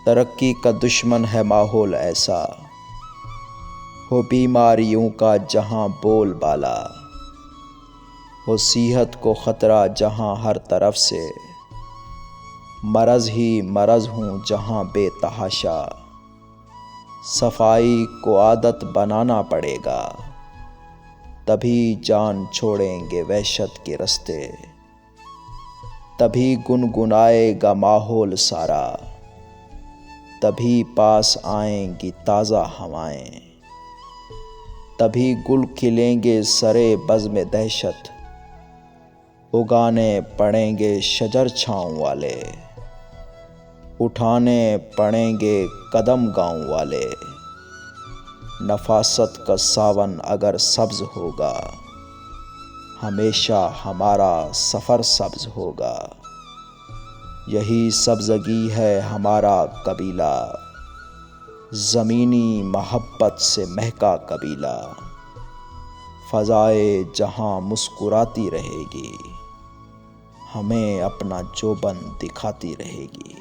तरक्की का दुश्मन है माहौल ऐसा, हो बीमारियों का जहां बोलबाला, हो सेहत को ख़तरा जहां हर तरफ से, मरज़ ही मरज़ हूँ जहां बेतहाशा। सफाई को आदत बनाना पड़ेगा, तभी जान छोड़ेंगे वहशत के रास्ते, तभी गुनगुनाएगा माहौल सारा, तभी पास आएंगी ताज़ा हवाएं, तभी गुल खिलेंगे सरे बज़्म दहशत, उगाने पड़ेंगे शजर छाँव वाले, उठाने पड़ेंगे कदम गाँव वाले। नफासत का सावन अगर सब्ज़ होगा, हमेशा हमारा सफ़र सब्ज़ होगा। यही सब्ज़गी है हमारा कबीला, ज़मीनी मोहब्बत से महका कबीला। फ़ज़ाए जहां मुस्कुराती रहेगी, हमें अपना जोबन दिखाती रहेगी।